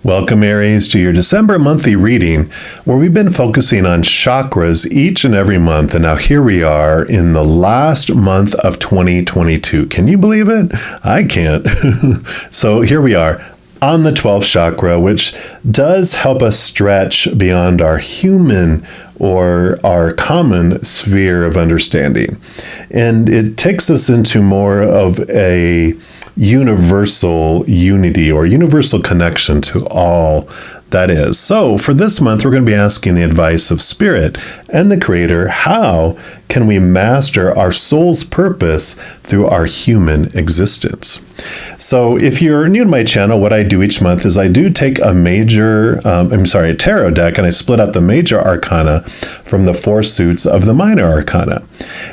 Welcome, Aries, to your December monthly reading, where we've been focusing on chakras each and every month. And now here we are in the last month of 2022. Can you believe it? I can't. So here we are on the 12th chakra, which does help us stretch beyond our human or our common sphere of understanding. And it takes us into more of a universal unity or universal connection to all that is. So for this month, we're going to be asking the advice of Spirit and the Creator. How can we master our soul's purpose through our human existence? So if you're new to my channel, what I do each month is I do take a tarot deck, and I split out the major arcana from the four suits of the minor arcana.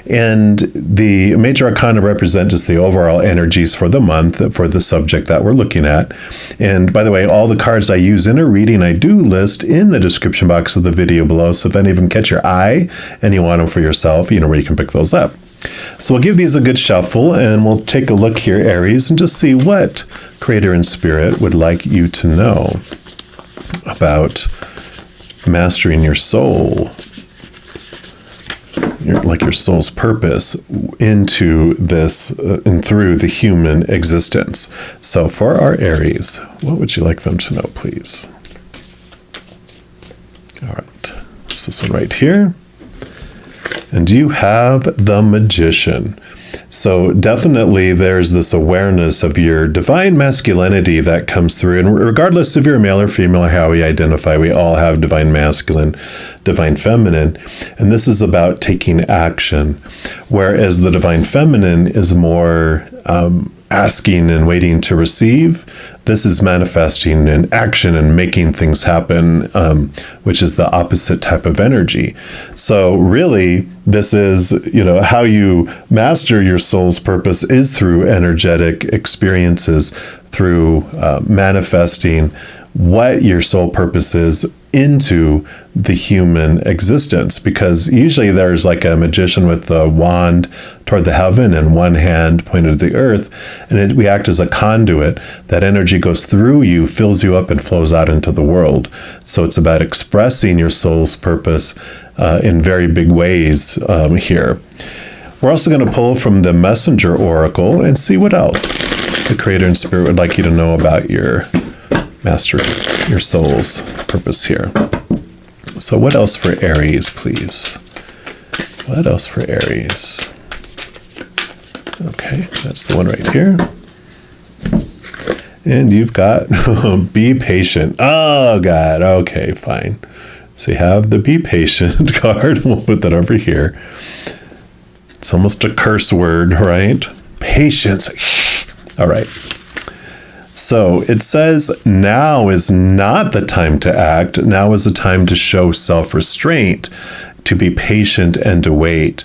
And the major arcana represent just the overall energies for the month, for the subject that we're looking at. And by the way, all the cards I use in a reading, I do list in the description box of the video below. So if any of them catch your eye and you want them for yourself, you know where you can pick those up. So we'll give these a good shuffle, and we'll take a look here, Aries, and just see what Creator and Spirit would like you to know about mastering your soul, your soul's purpose into this and through the human existence. So for our Aries, what would you like them to know, please? All right, it's this one right here. And you have the Magician. So definitely there's this awareness of your divine masculinity that comes through. And regardless if you're male or female or how we identify, we all have divine masculine, divine feminine. And this is about taking action. Whereas the divine feminine is more asking and waiting to receive. This is manifesting in action and making things happen, which is the opposite type of energy. So really, this is, how you master your soul's purpose is through energetic experiences, through manifesting what your soul purpose is into the human existence. Because usually there's like a magician with the wand toward the heaven and one hand pointed to the earth, and we act as a conduit. That energy goes through you, fills you up, and flows out into the world. So it's about expressing your soul's purpose in very big ways here. We're also going to pull from the Messenger Oracle and see what else the Creator and Spirit would like you to know about your master, your soul's purpose here. So what else for Aries, please? What else for Aries? Okay, that's the one right here. And you've got be patient. Oh, God. Okay, fine. So you have the be patient card. We'll put that over here. It's almost a curse word, right? Patience. All right. So it says, now is not the time to act. Now is the time to show self-restraint, to be patient and to wait.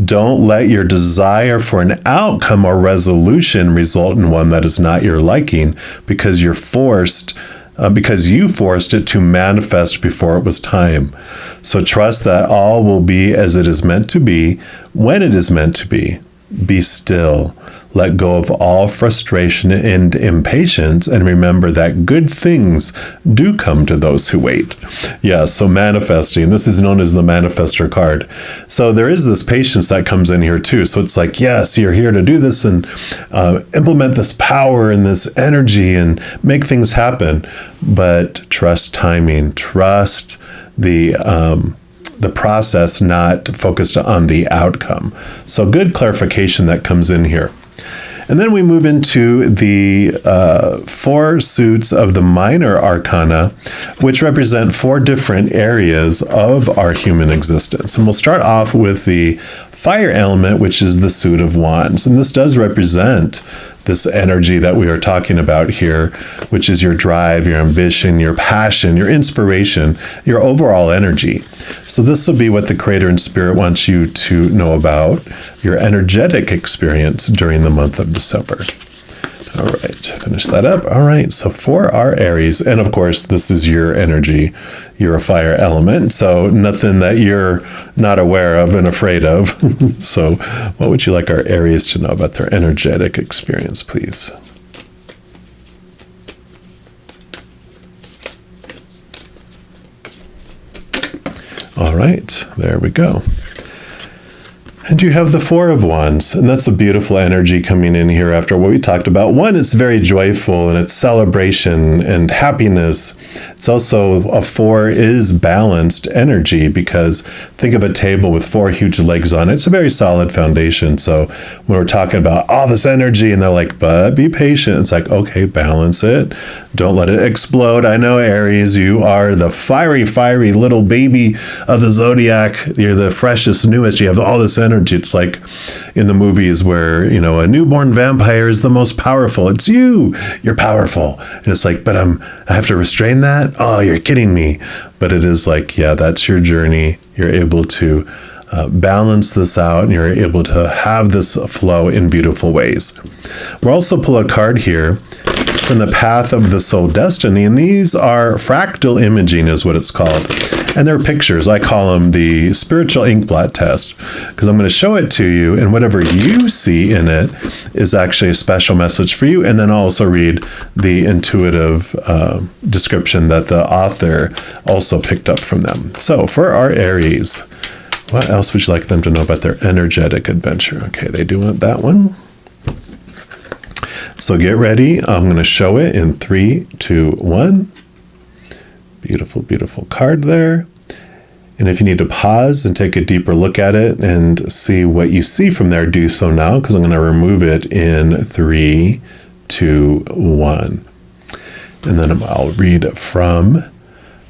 Don't let your desire for an outcome or resolution result in one that is not your liking, because you forced it to manifest before it was time. So trust that all will be as it is meant to be, when it is meant to be. Be still. Let go of all frustration and impatience, and remember that good things do come to those who wait. Yeah, so manifesting. This is known as the manifestor card. So there is this patience that comes in here too. So it's like, yes, you're here to do this and implement this power and this energy and make things happen. But trust timing. Trust the process, not focused on the outcome. So good clarification that comes in here. And then we move into the four suits of the minor arcana, which represent four different areas of our human existence. And we'll start off with the fire element, which is the suit of wands. And this does represent this energy that we are talking about here, which is your drive, your ambition, your passion, your inspiration, your overall energy. So this will be what the Creator and Spirit wants you to know about your energetic experience during the month of December. All right, finish that up. All right, so for our Aries, and of course, this is your energy. You're a fire element, so nothing that you're not aware of and afraid of. So what would you like our Aries to know about their energetic experience, please? All right, there we go. And you have the Four of Wands, and that's a beautiful energy coming in here after what we talked about. One, it's very joyful, and it's celebration and happiness. It's also, a four is balanced energy, because think of a table with four huge legs on it. It's a very solid foundation. So when we're talking about all this energy, and they're like, but be patient. It's like, okay, balance it. Don't let it explode. I know, Aries, you are the fiery little baby of the zodiac. You're the freshest, newest. You have all this energy. It's like in the movies where, you know, a newborn vampire is the most powerful. It's you. You're powerful. And it's like, but I have to restrain that? Oh, you're kidding me. But it is like, yeah, that's your journey. You're able to balance this out, and you're able to have this flow in beautiful ways. We'll also pull a card here from the Path of the Soul Destiny, and these are fractal imaging is what it's called. And they're pictures. I call them the spiritual inkblot test, because I'm going to show it to you, and whatever you see in it is actually a special message for you. And then I'll also read the intuitive description that the author also picked up from them. So for our Aries, what else would you like them to know about their energetic adventure? Okay, they do want that one. So get ready. I'm going to show it in 3, 2, 1. Beautiful, beautiful card there. And if you need to pause and take a deeper look at it and see what you see from there, do so now, because I'm going to remove it in 3, 2, 1. And then I'll read from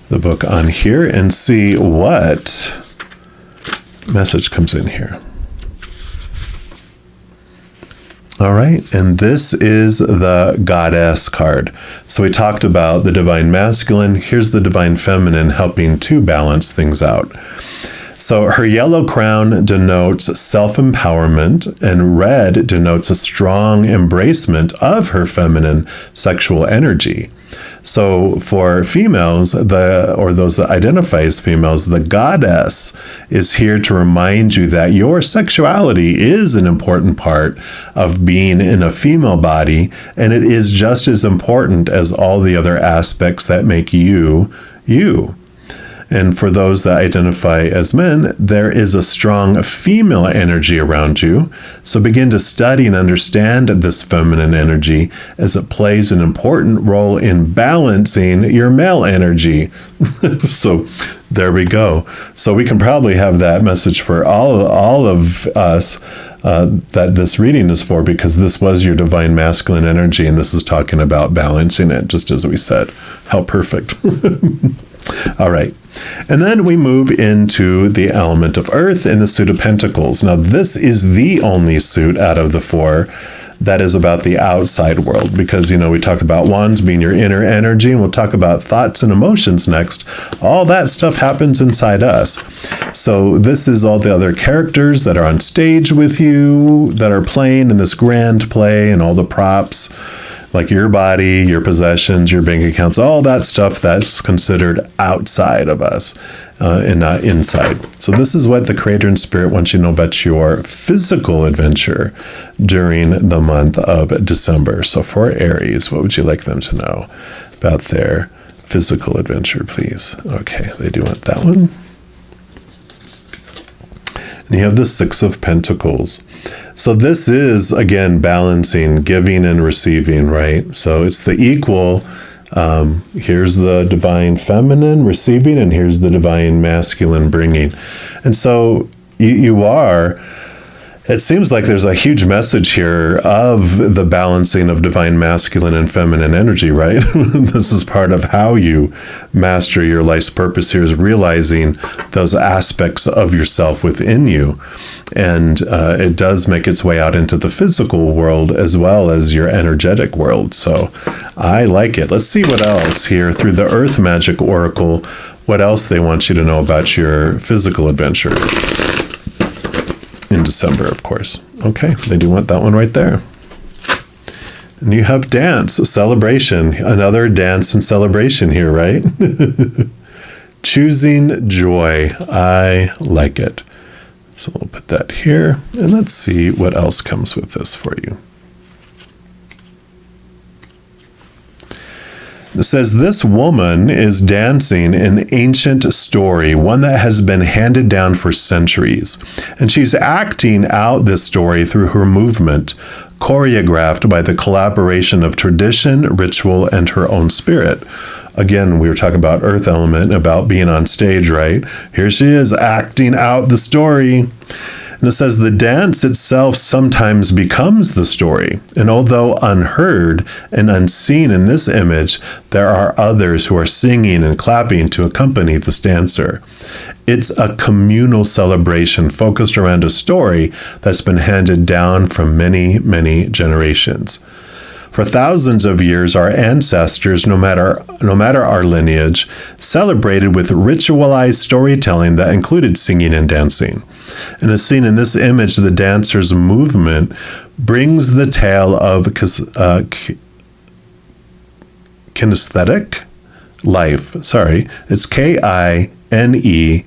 the book on here and see what message comes in here. All right, and this is the Goddess card. So we talked about the Divine Masculine. Here's the Divine Feminine helping to balance things out. So her yellow crown denotes self-empowerment, and red denotes a strong embracement of her feminine sexual energy. So for females, or those that identify as females, the Goddess is here to remind you that your sexuality is an important part of being in a female body, and it is just as important as all the other aspects that make you, you. And for those that identify as men, there is a strong female energy around you. So begin to study and understand this feminine energy, as it plays an important role in balancing your male energy. So there we go. So we can probably have that message for all of us that this reading is for, because this was your Divine Masculine energy, and this is talking about balancing it, just as we said. How perfect. All right. And then we move into the element of Earth in the suit of Pentacles. Now, this is the only suit out of the four that is about the outside world, because, you know, we talked about wands being your inner energy, and we'll talk about thoughts and emotions next. All that stuff happens inside us. So this is all the other characters that are on stage with you, that are playing in this grand play, and all the props, like your body, your possessions, your bank accounts, all that stuff that's considered outside of us and not inside. So this is what the Creator and Spirit wants you to know about your physical adventure during the month of December. So for Aries, what would you like them to know about their physical adventure, please? Okay, they do want that one. And you have the Six of Pentacles. So this is, again, balancing giving and receiving, right? So it's the equal. Here's the Divine Feminine receiving, and here's the Divine Masculine bringing. And so you are, it seems like there's a huge message here of the balancing of Divine Masculine and Feminine energy, right? This is part of how you master your life's purpose here, is realizing those aspects of yourself within you. And it does make its way out into the physical world as well as your energetic world. So I like it. Let's see what else here through the Earth Magic Oracle, what else they want you to know about your physical adventure. In December, of course. Okay, they do want that one right there. And you have dance, celebration, another dance and celebration here, right? Choosing joy. I like it. So we'll put that here, and let's see what else comes with this for you. It says, this woman is dancing an ancient story, one that has been handed down for centuries. And she's acting out this story through her movement, choreographed by the collaboration of tradition, ritual, and her own spirit. Again, we were talking about earth element, about being on stage, right? Here she is acting out the story. And it says, the dance itself sometimes becomes the story. And although unheard and unseen in this image, there are others who are singing and clapping to accompany this dancer. It's a communal celebration focused around a story that's been handed down from many, many generations. For thousands of years, our ancestors, no matter our lineage, celebrated with ritualized storytelling that included singing and dancing. And as seen in this image, the dancer's movement brings the tale of kinesthetic life. Sorry, it's KINESTHETIC.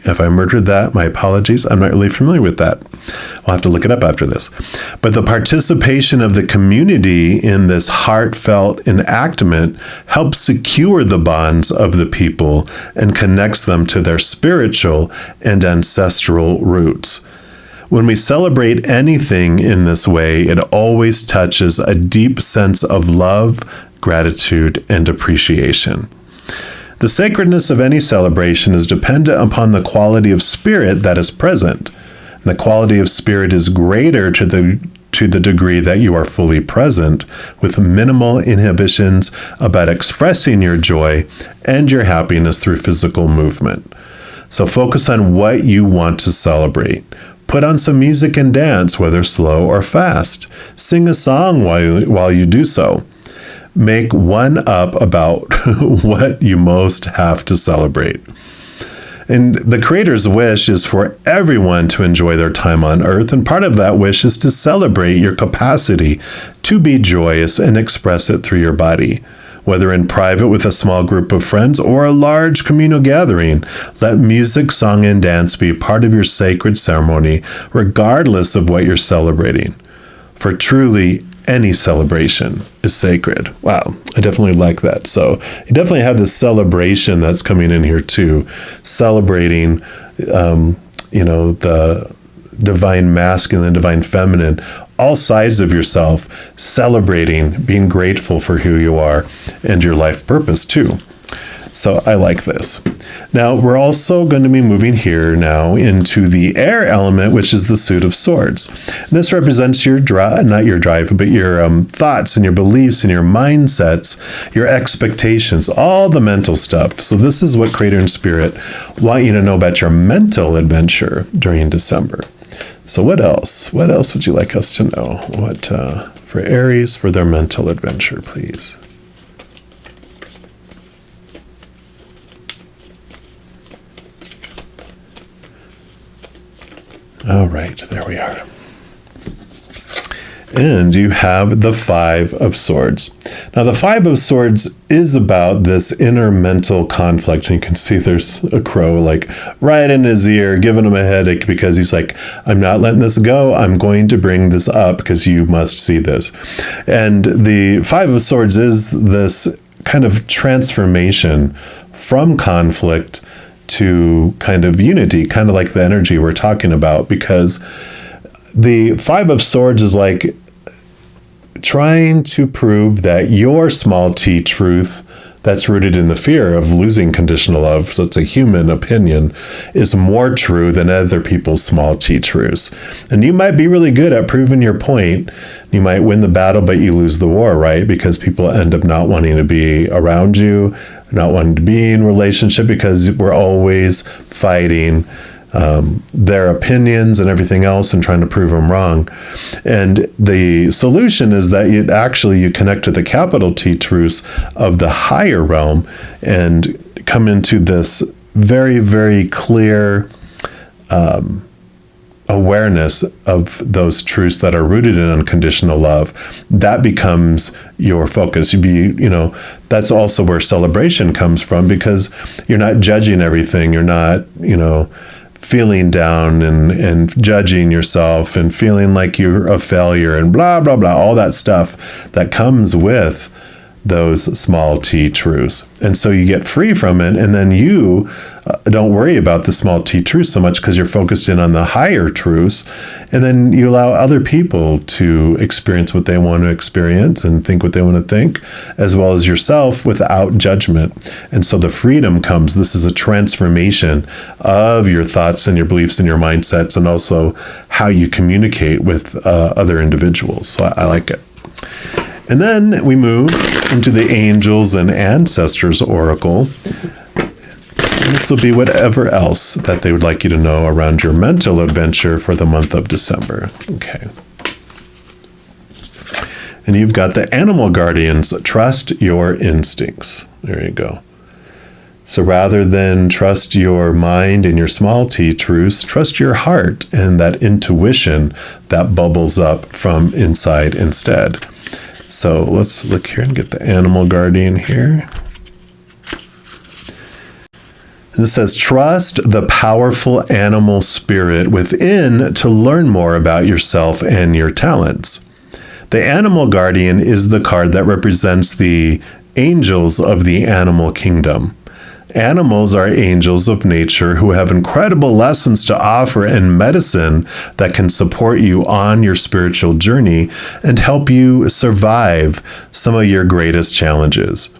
If I murdered that, my apologies. I'm not really familiar with that. I'll have to look it up after this. But the participation of the community in this heartfelt enactment helps secure the bonds of the people and connects them to their spiritual and ancestral roots. When we celebrate anything in this way, it always touches a deep sense of love, gratitude, and appreciation. The sacredness of any celebration is dependent upon the quality of spirit that is present. And the quality of spirit is greater to the degree that you are fully present, with minimal inhibitions about expressing your joy and your happiness through physical movement. So focus on what you want to celebrate. Put on some music and dance, whether slow or fast. Sing a song while you do so. Make one up about what you most have to celebrate. And the Creator's wish is for everyone to enjoy their time on Earth, and part of that wish is to celebrate your capacity to be joyous and express it through your body. Whether in private with a small group of friends or a large communal gathering, let music, song, and dance be part of your sacred ceremony, regardless of what you're celebrating. For truly, any celebration is sacred. Wow, I definitely like that. So you definitely have this celebration that's coming in here too, celebrating, the divine masculine and divine feminine, all sides of yourself, celebrating, being grateful for who you are and your life purpose too. So I like this. Now we're also going to be moving here now into the air element, which is the suit of swords. This represents your not your drive, but your thoughts and your beliefs and your mindsets, your expectations, all the mental stuff. So this is what Creator and Spirit want you to know about your mental adventure during December. So what else? What else would you like us to know? What for Aries for their mental adventure, please? All right, there we are. And you have the Five of Swords. Now, the Five of Swords is about this inner mental conflict. And you can see there's a crow like right in his ear, giving him a headache because he's like, I'm not letting this go. I'm going to bring this up because you must see this. And the Five of Swords is this kind of transformation from conflict to kind of unity, kind of like the energy we're talking about, because the Five of Swords is like trying to prove that your small t truth that's rooted in the fear of losing conditional love, so it's a human opinion, is more true than other people's small t truths. And you might be really good at proving your point. You might win the battle, but you lose the war, right? Because people end up not wanting to be around you, not wanting to be in relationship, because we're always fighting their opinions and everything else and trying to prove them wrong. And the solution is that you connect to the capital T truths of the higher realm and come into this very, very clear awareness of those truths that are rooted in unconditional love. That becomes your focus. That's also where celebration comes from, because you're not judging everything. You're not, feeling down and judging yourself and feeling like you're a failure and blah, blah, blah, all that stuff that comes with those small t truths. And so you get free from it, and then you don't worry about the small t truths so much because you're focused in on the higher truths, and then you allow other people to experience what they want to experience and think what they want to think, as well as yourself, without judgment. And so the freedom comes. This is a transformation of your thoughts and your beliefs and your mindsets, and also how you communicate with other individuals. So I like it. And then we move into the Angels and Ancestors Oracle. And this will be whatever else that they would like you to know around your mental adventure for the month of December. Okay. And you've got the Animal Guardians. Trust your instincts. There you go. So rather than trust your mind and your small t truths, trust your heart and that intuition that bubbles up from inside instead. So let's look here and get the Animal Guardian here. And it says, trust the powerful animal spirit within to learn more about yourself and your talents. The Animal Guardian is the card that represents the angels of the animal kingdom. Animals are angels of nature who have incredible lessons to offer and medicine that can support you on your spiritual journey and help you survive some of your greatest challenges.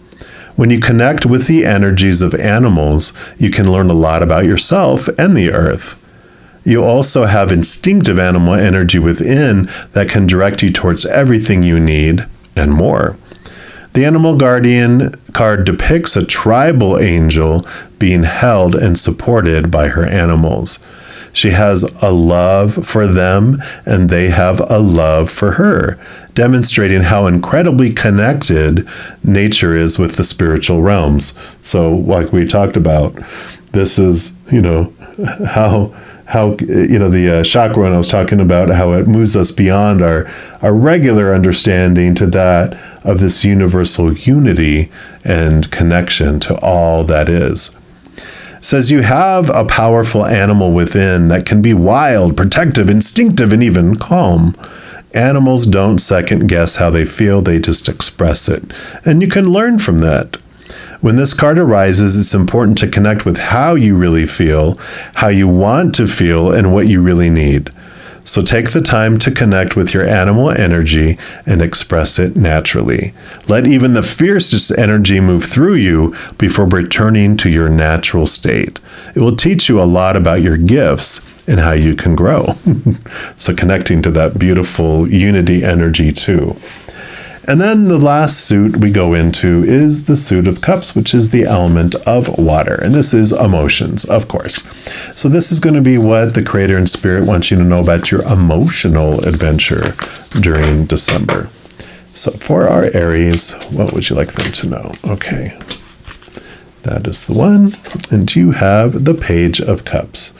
When you connect with the energies of animals, you can learn a lot about yourself and the earth. You also have instinctive animal energy within that can direct you towards everything you need and more. The Animal Guardian card depicts a tribal angel being held and supported by her animals. She has a love for them, and they have a love for her, demonstrating how incredibly connected nature is with the spiritual realms. So, like we talked about, this is, how the chakra one I was talking about, how it moves us beyond our regular understanding to that of this universal unity and connection to all that is. It says you have a powerful animal within that can be wild, protective, instinctive, and even calm. Animals don't second guess how they feel, they just express it. And you can learn from that. When this card arises, it's important to connect with how you really feel, how you want to feel, and what you really need. So take the time to connect with your animal energy and express it naturally. Let even the fiercest energy move through you before returning to your natural state. It will teach you a lot about your gifts and how you can grow. So connecting to that beautiful unity energy too. And then the last suit we go into is the suit of cups, which is the element of water. And this is emotions, of course. So this is going to be what the Creator and Spirit wants you to know about your emotional adventure during December. So for our Aries, what would you like them to know? Okay, that is the one. And you have the Page of Cups.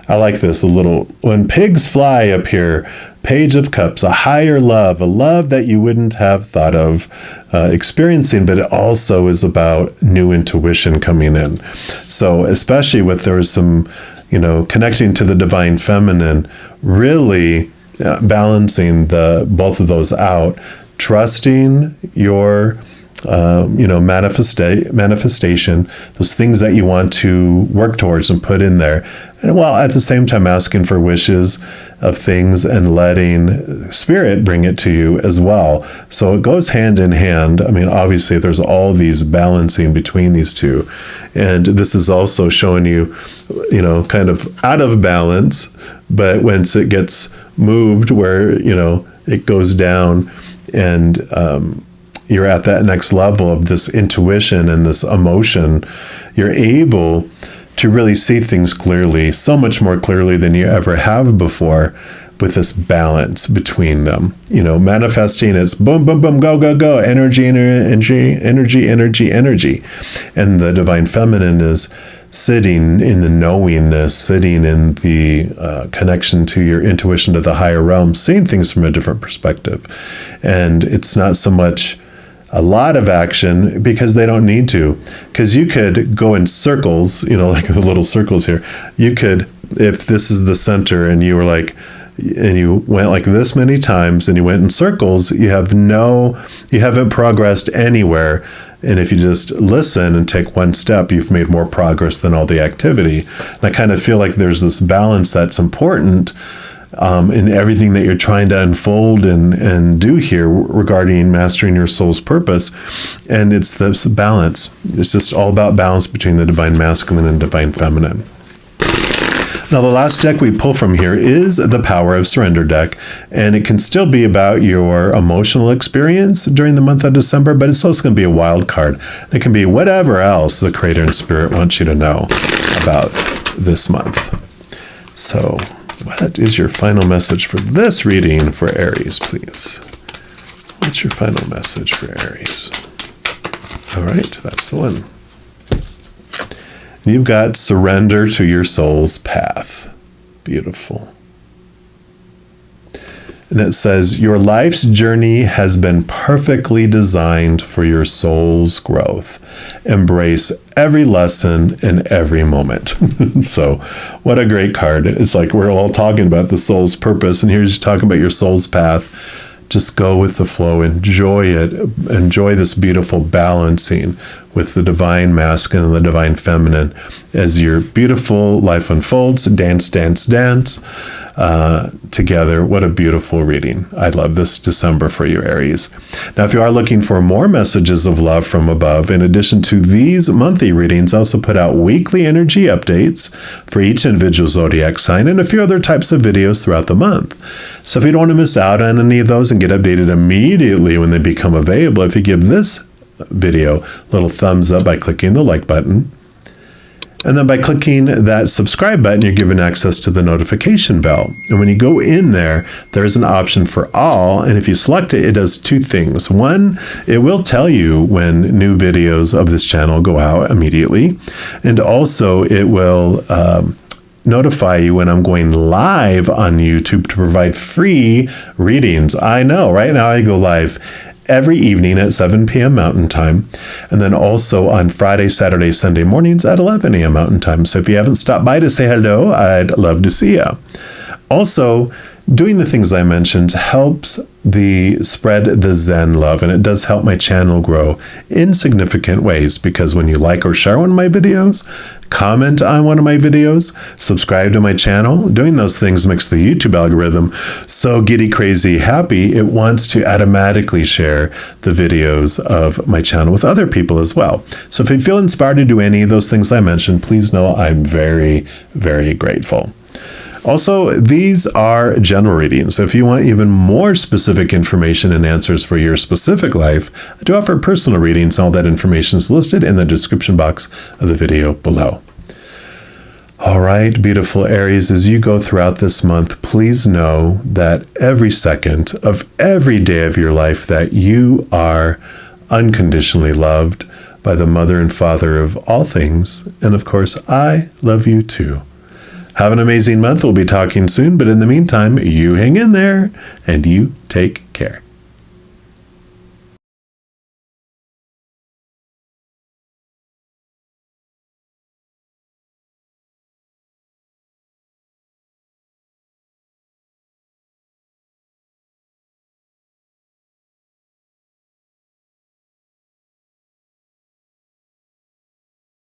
I like this, when pigs fly up here, Page of Cups, a higher love, a love that you wouldn't have thought of experiencing, but it also is about new intuition coming in. So especially there's some, connecting to the divine feminine, really balancing both of those out, trusting your manifestation, those things that you want to work towards and put in there. And while at the same time asking for wishes of things and letting Spirit bring it to you as well. So it goes hand in hand. I mean, obviously there's all these balancing between these two. And this is also showing you, kind of out of balance, but once it gets moved where, it goes down and, you're at that next level of this intuition and this emotion, you're able to really see things clearly, so much more clearly than you ever have before, with this balance between them. Manifesting is boom, boom, boom, go, go, go, energy, energy, energy, energy, energy. And the divine feminine is sitting in the knowingness, sitting in the connection to your intuition, to the higher realm, seeing things from a different perspective. And it's not so much a lot of action because they don't need to. Because you could go in circles, like the little circles here. You could if this is the center and you were like, and you went like this many times and you went in circles, you haven't progressed anywhere. And if you just listen and take one step, you've made more progress than all the activity. And I kind of feel like there's this balance that's important in everything that you're trying to unfold and do here regarding mastering your soul's purpose. And it's this balance. It's just all about balance between the divine masculine and divine feminine. Now, the last deck we pull from here is the Power of Surrender deck, and it can still be about your emotional experience during the month of December, but it's also going to be a wild card. It can be whatever else the Creator and Spirit wants you to know about this month. So, what is your final message for this reading for Aries, please? What's your final message for Aries? All right, that's the one. You've got surrender to your soul's path. Beautiful. And it says, your life's journey has been perfectly designed for your soul's growth. Embrace every lesson in every moment. So what a great card. It's like we're all talking about the soul's purpose, and here's talking about your soul's path. Just go with the flow, enjoy it, enjoy this beautiful balancing with the divine masculine and the divine feminine as your beautiful life unfolds. Dance, dance, dance together. What a beautiful reading. I love this December for you, Aries. Now, if you are looking for more messages of love from above, in addition to these monthly readings, I also put out weekly energy updates for each individual zodiac sign and a few other types of videos throughout the month. So if you don't want to miss out on any of those and get updated immediately when they become available, if you give this video a little thumbs up by clicking the like button, and then by clicking that subscribe button, you're given access to the notification bell. And when you go in there, there's an option for all. And if you select it, it does two things. One, it will tell you when new videos of this channel go out immediately. And also it will notify you when I'm going live on YouTube to provide free readings. I know, right now I go live every evening at 7 p.m. Mountain Time, and then also on Friday, Saturday, Sunday mornings at 11 a.m. Mountain Time. So if you haven't stopped by to say hello, I'd love to see you. Also, doing the things I mentioned helps spread the Zen love, and it does help my channel grow in significant ways, because when you like or share one of my videos, comment on one of my videos, subscribe to my channel, doing those things makes the YouTube algorithm so giddy crazy happy it wants to automatically share the videos of my channel with other people as well. So if you feel inspired to do any of those things I mentioned, please know I'm very, very grateful. Also, these are general readings. So if you want even more specific information and answers for your specific life, I do offer personal readings. All that information is listed in the description box of the video below. All right, beautiful Aries, as you go throughout this month, please know that every second of every day of your life that you are unconditionally loved by the Mother and Father of all things. And of course, I love you too. Have an amazing month. We'll be talking soon, but in the meantime, you hang in there and you take care.